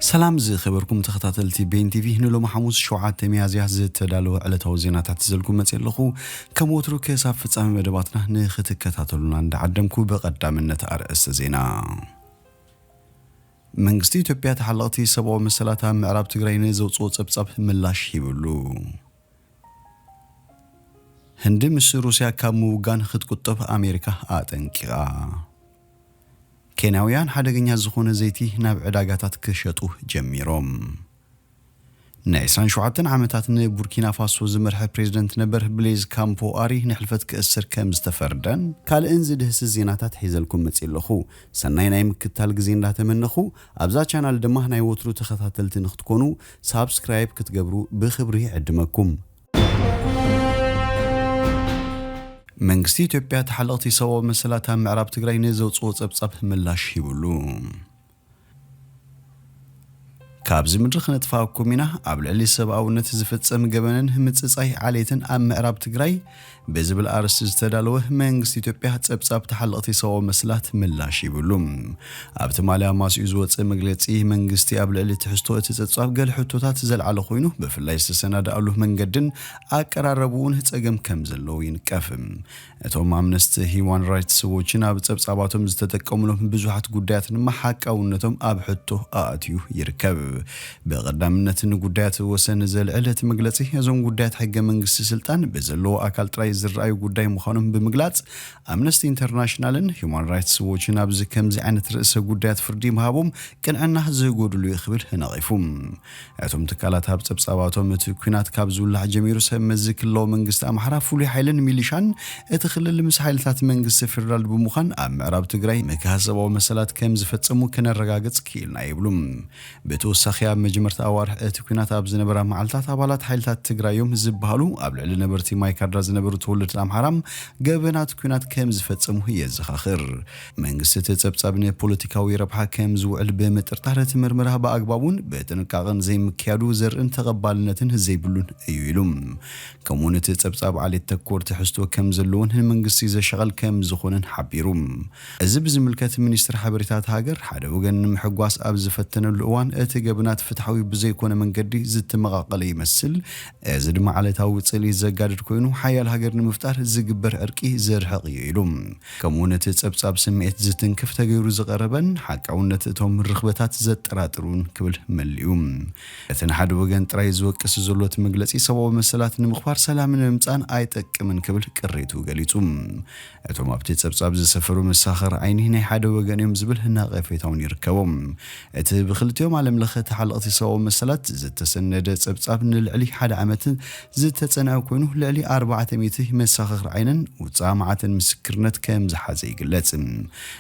سلام زي خبركم تخطاتلتي بين تي في هنلو محمود شوعات ميازيا زتدالو على توزينات تحتزلكم متيلخو كموترو كيساب فصام مدباتنا نختكتاتلونا ندعدمكو بقدامنت ارئيس زينا منغستي ኢትዮጵያ ተሐለቕቲ ሰብአዊ መሰላታ ምዕራብ ትግራይ ንዘውጽኦ ጸብጻብ ምላሽ ይብሉ ህንድ ምስ ሩሲያ ካብ ምውጋን ክትቁጠብ አሜሪካ አጠንቂራ ኬንያውያን ሓደገኛ ዝኾነ ዘይቲ ናብ ዕዳጋታት ክሸጡ ጀሚሮም نايسان شوعتن عمتاتن بوركينا فاسو زمرح بريزيدنت نبر بليز كامبو آري نحلفت كأسر كمستفردن كال انزد هس الزيناتات حيزلكم متسيلخو سناي نايم كتال جزين لا تمنخو أبزا channel دمه ناي وترو تخطاتلتن نختكونو سابسكرايب كتجبرو بخبري عدمكم منغستي ኢትዮጵያ ተሐለቕቲ ሰብአዊ መሰላታ ምዕራብ ትግራይ ንዘውጽኦ ጸብጻብ ምላሽ ይብሉ كابز مدرخ نتفاوكم منا قبل اللي سبقونا تزفتم جبنن همتصاي عليتن أم معرب تجري بزبل أرس استدلوه منغس إثيوبيا تسبسب تحلقتي سوا مسلات ملاشي بلوم أبتمالها ماس يزوت مجلتي منغستي قبل اللي تحستو تتصاب قال حطوتات زل على خوينه بفلايس السنة دقلوه من جدن أقرربون هتأجم كم زلوين كفم أتوم أمنست هيوان رايتس وشنا بتسبسباتهم زتتكملهم بزوحات قدات محك أو نتهم أبحطه آتيو يركب بقدامنت نقدات وسن زل علت مجلتي يزون قدات حق منغس سلطان بزلو أكل تراي زرعي قداي مخانهم بمجلات أمنستي انترناشنالن هيومان رايتس ووتشنا بز كم زي عن رئيس قدات فردي مهابهم كان عنا زي قولوا يخبر هنا غيفهم أتوم تكالات هاب تبصاباتهم تكوينات كابزو الله جميرو سمزك الله منغست أمحرا فولي حيلن ميليشان اتخلل المسحيلتات منغست فردال بمخان أم عرب تقري مكاسب ومسالات كم زفتسمو كان الرقاقت كيلنا يبلوم بتوسخيا مجمرت أوار تكوينات أبز نبرا معلتات أبالات حيلتات تقريهم زبهالو قبل على نبرتي مايكادراز نبرو تولد الأمحرام جابنات كوينات كم زفتسمو هي الزخاخر منغست تتبصابني بوليتيكاوي ربحا كم زوعل بمترطارة مرمرها بأقبابون بتنكاغن زي مكيادو زرن تقبالنتن زي بلون أيويلوم كمونة تتبصاب على التكور تحستو كم زلون منغست إذا شغل كم زخونن حبيروم الزبز ملكات منيستر حبريتات هاجر حدا وجن محقواس أبز فتن الأوان اتجابنات فتحوي بزي كون من قدي زت مغاقل يمثل زد ما على تاو تصلي زقادر كوينو حيال هاجر نمفتار زقبر أركي زرحق يلوم كمونة تسبساب سميت زتن كف تغيرو زقربن حقاونة توم الرخبتات زت راترون كبل مليوم اتن حد وجن ترايز وكس زلوت مجلسي سوا مسلات نمخبار سلام نمصان ايتك من كبل قريتو غليتوم اتوم ابتي تسبساب زسفرو مساخر عيني ني حد وجن يمزبل هنا غفيتون يركبوم ات بخلتيوم على ملخه حلقتي سوا مسلات زتسند صبصاب نلعلي حد عمت زتتصنع كونه لعلي 400 مساخر عينن وصامعه مسكرنت كم زحازي يقلص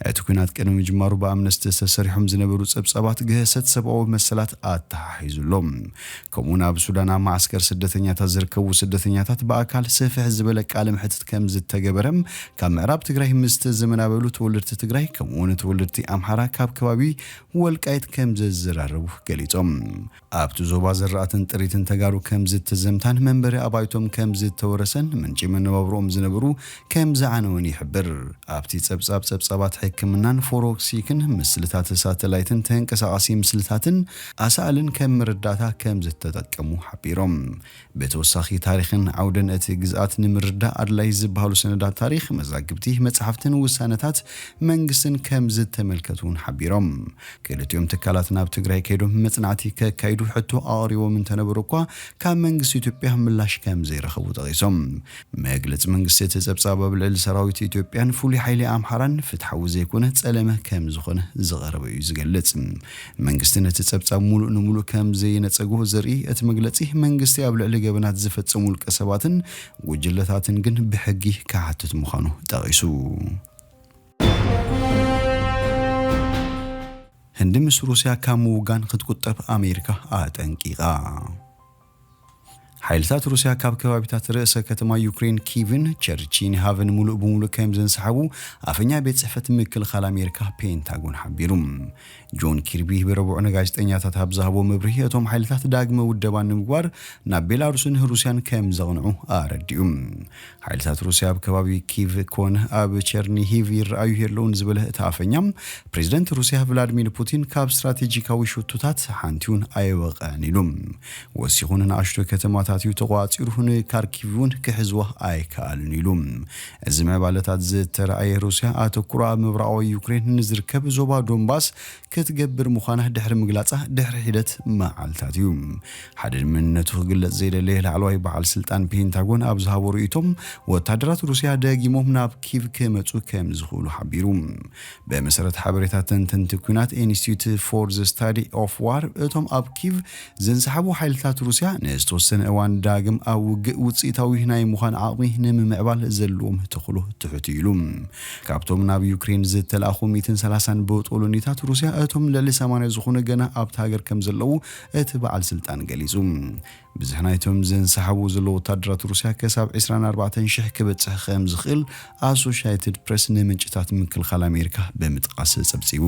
اتكونات قدم جمارو بامنست تسريحهم زنبرو صبصابات جهست سبعو مسلات اتحيزلهم كمونا بسودان معسكر سدتنيا تزركو سدتنياتات باكال سفح زبلك عالم حتت كم زتجبرم كم عرب تግራይ ምስተ ዘመናበሉ ተወልድቲ ትግራይ ከመሆነ ተወልድቲ አምሃራ ካብ ከባቢ ወልቃይት ከም ዘዘራረቡ ገሊጾም ኣብቱ ዞባ ዘራአትን ጥሪትን ተጋሩ ከም ዝተዘምታን መንበሪ አባይቶም ከም ዝተወረሰን ምንጭ መንባብሮም ዝነበሩ ከም ዘዓነውን ይሕብር ኣብቲ ጸብጻባት ሕክምናን ፎሮክሲክን ምስልታት ሳተላይትን ተንቀሳቃሲ ምስልታትን አሳልን ከም ርዳታ ከም ዝተጠቀሙ ሓቢሮም በተወሳኺ ታሪኽን ዓውደን እቲ ግዝአት ንምርዳ አድላይ ዝበሃሉ ሰነዳት ታሪኽ መዛግብቲ መጽሐፍትን ውሳነታት መንግስትን ከም ዝተመልከቱን ሓቢሮም ክልቲኦም ተካላት ናብ ትግራይ ከይዶም መጽናዕቲ ከካይዱ ሕቶ አሪዎም እንተነበሩኳ ካብ መንግስት ኢትዮጵያ ምላሽ ከም ዘይረኸቡ ጠቂሶም መግለጽ መንግስት ተጸብጻብ ብልዕል ሰራዊት ኢትዮጵያን ፉሊ ኃይሊ አምሓራን ፍትሐዊ ዘይኮነ ጸለመ ከም ዝኾነ ዝቐረበ እዩ ዝገልጽ መንግስትን ተጸብጻብ ሙሉእ ንሙሉእ ከም ዘይነጸጎ ዘርኢ እቲ መግለጺ መንግስት ኣብ ልዕሊ ገበናት ዝፈጸሙ ልቀሰባትን ጉጅለታትን ግን ብሕጊ ካሕትት ምዃኑ ጠቂሱ هند مس روسيا كام وغان خدقطب أمريكا آتنقيقا ሓይልታት ሩስያ ካብ ከባቢታት ርእሰ ከተማ ዩክሬን ኪቭን ቸርቺን ሃቨን ሙሉእ ብምሉእ ከም ዘንሰሓቡ ኣፈኛ ቤት ጽሕፈት ምክልኻል ኣሜሪካ ፔንታጎን ሓቢሩ ጆን ኪርቢ ብረቡዕ ንጋዜጠኛታት ኣብ ዝሃቦ መብርሂ እቶም ሓይልታት ዳግመ ውደባ ንምግባር ናብ ቤላሩስን ሩስያን ከም ዘቕንዑ ኣረዲኡ ሓይልታት ሩስያ ኣብ ከባቢ ኪቭ ኮነ ኣብ ቸርኒሂቭ ይረኣዩ የለውን ዝበለ እቲ ኣፈኛ ፕሬዚደንት ሩስያ ቭላድሚር ፑቲን ካብ ስትራቴጂካዊ ሽቱታት ሓንቲውን ኣይወቐን ኢሉ ወሲኹን ንኣሽቶ ከተማታት ተቋፂሩ ንካርኪቭን ክሕዝዋ ኣይከኣልን ኢሉ እዚ ምዕባለታት ዝተረኣየ ሩስያ ኣተኩራ ኣብ ምብራቃዊ ዩክሬን ንዝርከብ ዞባ ዶንባስ ክትገብር ምዃና ድሕሪ ምግላጻ ድሕሪ ሂደት መዓልታት እዩ ሓደ መንነቱ ክግለጽ ዘይደለየ ላዕለዋይ በዓል ስልጣን ፔንታጎን ኣብ ዝሃቦ ርእይቶም ወታደራት ሩስያ ደጊሞም ናብ ኪቭ ክመጹ ከም ዝኽእሉ ሓቢሩ ብመሰረት ሓበሬታት ተንተንቲ ኩናት ኢንስቲትዩት ፎር ዘ ስታዲ ኦፍ ዋር እቶም ኣብ ኪቭ ዘንሰሓቡ ሓይልታት ሩስያ ንዝተወሰነ እዋን ዳግም ኣብ ውግእ ውፅኢታዊ ናይ ምዃን ዓቕሚ ንምዕባል ዘለዎም ተኽእሎ ትሑት ኢሉ ካብቶም ናብ ዩክሬን ዝተላኣኹ 130 በጦሎኒታት ሩስያ እቶም ልዕሊ 80 ዝኾኑ ገና ኣብቲ ሃገር ከም ዘለዉ እቲ በዓል ስልጣን ገሊጹ ብዝሕ ናይቶም ዘንሰሓቡ ዘለዉ ወታደራት ሩስያ ክሳብ 24,000 ክበጽሕ ከም ዝኽእል ኣሶሽየትድ ፕሬስ ንምንጭታት ምክልኻል ኣሜሪካ ብምጥቃስ ጸብጺቡ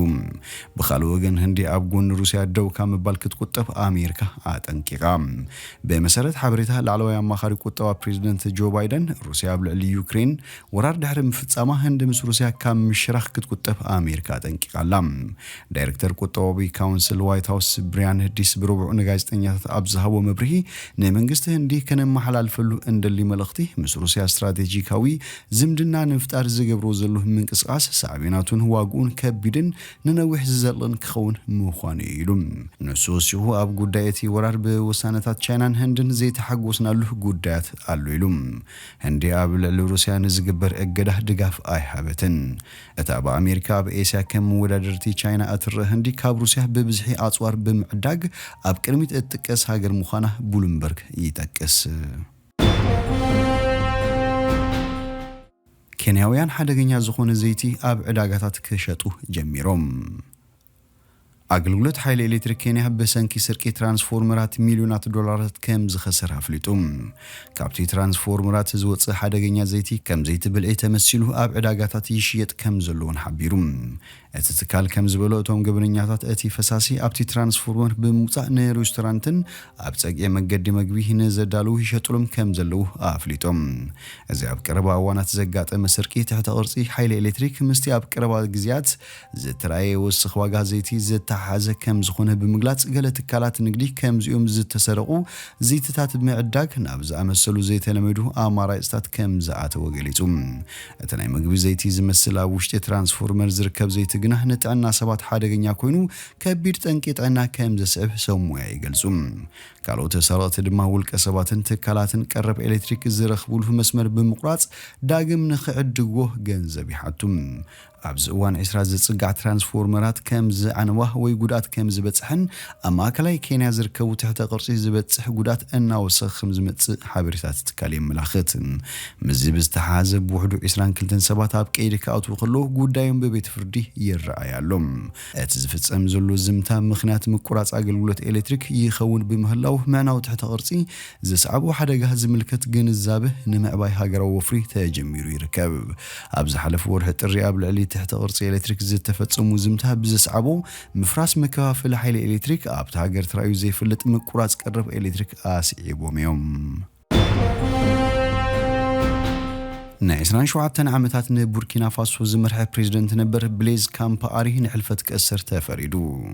ብኻልእ ወገን ህንዲ ኣብ ጎኒ ሩስያ ደው ካብ ምባል ክትቁጠብ ኣሜሪካ ኣጠንቂቓ በመሰረት ሓበሬታ ላዕለዋይ ኣማኻሪ ቁጠባ ፕሬዚደንት ጆ ባይደን ሩስያ ኣብ ልዕሊ ዩክሬን ወራር ድሕሪ ምፍጻማ ህንዲ ምስ ሩስያ ካብ ምሽራኽ ክትቁጠብ ኣሜሪካ ኣጠንቂቓላ ዳይሬክተር ቁጠባዊ ካውንስል ዋይት ሃውስ ብሪያን ዲስ ብረቡዕ ንጋዜጠኛታት ኣብ ዝሃቦ መብርሂ ንመንግስቲ ህንዲ ከነመሓላልፈሉ እንደሊ መልእኽቲ ምስ ሩስያ ስትራቴጂካዊ ዝምድና ንምፍጣር ዝገብሮ ዘሎ ምንቅስቓስ ሳዕቤናቱን ዋግኡን ከቢድን ንነዊሕ ዝዘልቕን ክኸውን ምዃኑ ኢሉ ንሱ ወሲኹ ኣብ ጉዳይ እቲ ወራር ብውሳነታት ቻይናን ህንድን ዘይተሓጎስናሉ ጉዳያት ኣሎ ኢሉ ህንዲ ኣብ ልዕሊ ሩስያ ንዝግበር እገዳ ድጋፍ ኣይሃበትን እታ ብኣሜሪካ ኣብ ኤስያ ከም መወዳደርቲ ቻይና እትርአ ህንዲ ካብ ሩስያ ብብዝሒ ኣጽዋር ብምዕዳግ ኣብ ቅድሚት እትጥቀስ ሃገር ምዃና ብሉምበርግ ይጠቅስ ኬንያውያን ሓደገኛ ዝኾነ ዘይቲ ኣብ ዕዳጋታት ክሸጡ ጀሚሮም አገልግሎት ኃይል ኤሌክትሪክ ኬንያ በሰንኪ ስርቂ ትራንስፎርመራት ሚሊዮናት ዶላራት ከም ዝኸሰር አፍሊጡ ካብቲ ትራንስፎርመራት ዝወጽ ሓደገኛ ዘይቲ ከም ዘይቲ ብልዒ ተመሲሉ ኣብ ዕዳጋታት ይሽየጥ ከም ዘለዎን ሓቢሩ እቲ ትካል ከም ዝበሎ እቶም ግብረኛታት እቲ ፈሳሲ ኣብቲ ትራንስፎርመር ብምውጻእ ንሬስቶራንትን ኣብ ጸግየ መገዲ መግቢ ንዘዳልው ይሸጡሎም ከም ዘለዉ ኣፍሊጦም እዚ ኣብ ቀረባ እዋናት ዘጋጠመ ስርቂ ትሕተ ቅርጺ ኃይል ኤሌክትሪክ ምስቲ ኣብ ቀረባ ግዚያት ዝተራየ ወስኽ ዋጋ ዘይቲ ዝተሓዘ ከም ዝኾነ ብምግላጽ ገለ ትካላት ንግዲ ከም ዚኦም ዝተሰረቁ ዘይትታት ምዕዳግ ናብ ዝኣመሰሉ ዘይተለመዱ ኣማራጭታት ከም ዝኣተወ ገሊጹ እቲ ናይ ምግቢ ዘይቲ ዝመስል ኣብ ውሽጢ ትራንስፎርመር ዝርከብ ዘይቲ ግና ንጥዕና ሰባት ሓደገኛ ኮይኑ ከቢድ ጠንቂ ጥዕና ከም ዘስዕብ ሰሙያ ይገልጹ ካልኦት ሰራቅቲ ድማ ውልቀ ሰባትን ትካላትን ቀረብ ኤሌክትሪክ ዝረኽቡሉ መስመር ብምቁራጽ ዳግም ንኽዕድጎ ገንዘብ ይሓቱ ኣብዚ እዋን 20 ዝጽጋዕ ትራንስፎርመራት ከም ዝዓነዋ ወይ ጉዳት ከም ዝበጽሕን ኣብ ማእከላይ ኬንያ ዝርከቡ ትሕተ ቅርጺ ዝበጽሕ ጉዳት እናወሰኽ ከም ዝመጽእ ሓበሬታት ትካል የመላኽት ምዚ ብዝተሓዘ ብውሕዱ 22 ሰባት ኣብ ቀይዲ ክኣትዉ ከለዉ ጉዳዮም በቤት ፍርዲ ይረኣያሎም እቲ ዝፍጸም ዘሎ ዝምታ ምኽንያት ምቁራጽ ኣገልግሎት ኤሌክትሪክ ይኸውን ብምህላው መዕናው ትሕተ ቅርጺ ዘስዓቡ ሓደጋ ዝምልከት ግንዛቤ ንምዕባይ ሃገራዊ ወፍሪ ተጀሚሩ ይርከብ ኣብ ዝሓለፈ ወርሒ ጥሪ ኣብ ልዕሊ تحت قرص إلكتريك زيت تفتصمو زمتها بزسعبو مفراس مكافل حيل إلكتريك أبت هاجر ترايو زي فلت مكوراس قرب إلكتريك آسيبوم يوم نعسران شوعتن عمتات بوركينا فاسو زمرح بريزيدنت نبر بليز كامباري نحلفت كأسر تفريدو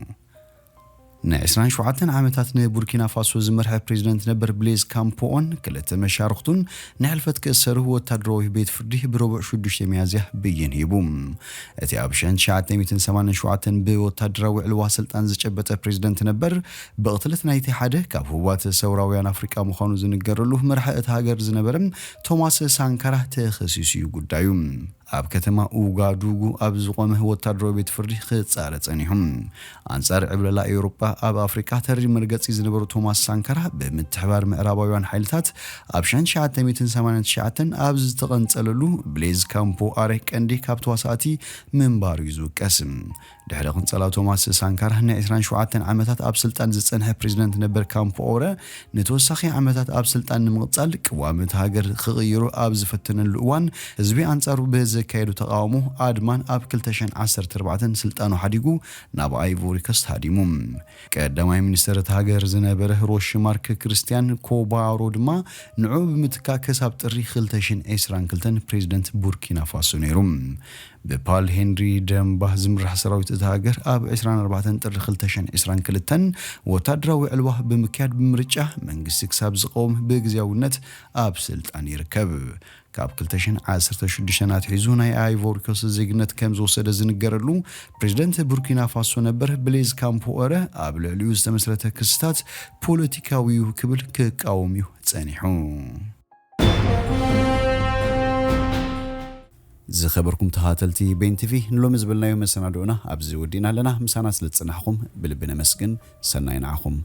نعسران شوعتن عمتات بوركينا فاسو زمرح بريزيدنت نبر بليز كامبون كلت مشارختون نحلفت كأسر هو تدروه بيت فرديه بربع شدوش ميازيه بيين هيبوم اتي ابشان شعتن 280 شوعتن بيو تدروه الواصل تنزجبت بريزيدنت نبر بقتلت نايتي حده كاب هوات سوراويان افريكا مخانو زنقرلوه مرحقت هاجر زنبرم توماس سانكاره تخصيصي قدايوم ኣብ ከተማ ኡጋዱጉ ኣብ ዝቆመ ወታደራዊ ቤት ፍርዲ ክጻረ ጸኒሖም አንጻር ዕብለላ ኤውሮጳ ኣብ አፍሪካ ተሪ መርገጺ ዝነበሩ ቶማስ ሳንካራ ብምትሕባር ምዕራባውያን ሓይልታት ኣብ 1989 ኣብ ዝተቐንጸለሉ ብሌዝ ካምፖ ኣሬ ቀንዲ ካብ ተዋሳእቲ ምንባሩ ይዝውቀስ ድሕሪ ቅንጸላ ቶማስ ሳንካራ ን27 ዓመታት ኣብ ስልጣን ዝጸንሐ ፕሬዝዳንት ነበር ካምፖ ኦረ ንተወሳኺ ዓመታት ኣብ ስልጣን ንምቕጻል ቅዋመት ሃገር ክቕይሩ ኣብ ዝፈተነሉ እዋን ህዝቢ አንጻሩ ብዘካየዱ ተቃውሞ ኣድማን ኣብ 2014 ስልጣኑ ሓዲጉ ናብ አይቮሪ ኮስት ሃዲሙ ቀዳማይ ሚኒስትር ሃገር ዝነበረ ሮሽማርክ ክርስቲያን ኮባሮ ድማ ንዑ ብምትካከስ ኣብ ጥሪ 2022 ፕሬዝዳንት ቡርኪና ፋሶ ነይሩ በፓል ሄንሪ ደምባህ ዝምራሕ ሰራዊት ሃገር ኣብ 24 ጥሪ 2022 ወታደራዊ ዕልዋ ብምክያድ ብምርጫ መንግስቲ ክሳብ ዝቆም ብግዚያውነት ኣብ ስልጣን ይርከብ ካብ 2016 ኣትሒዙ ናይ አይቮሪ ኮስት ዜግነት ከም ዝወሰደ ዝንገረሉ ፕሬዝዳንት ቡርኪና ፋሶ ነበር ብሌዝ ካምፖኦረ ኣብ ልዕሊኡ ዝተመስረተ ክስታት ፖለቲካዊ ክብል ክቃወም ጸኒሑ ዝኸበርኩም ተኸታተልቲ ቤን ቲቪ ንሎሚ ዝብልናዮ መሰናዶና ኣብዚ ወዲና ኣለና ምሳና ስለ ጽናሕኩም ብልብነ መስግን ሰናይ ንዓኹም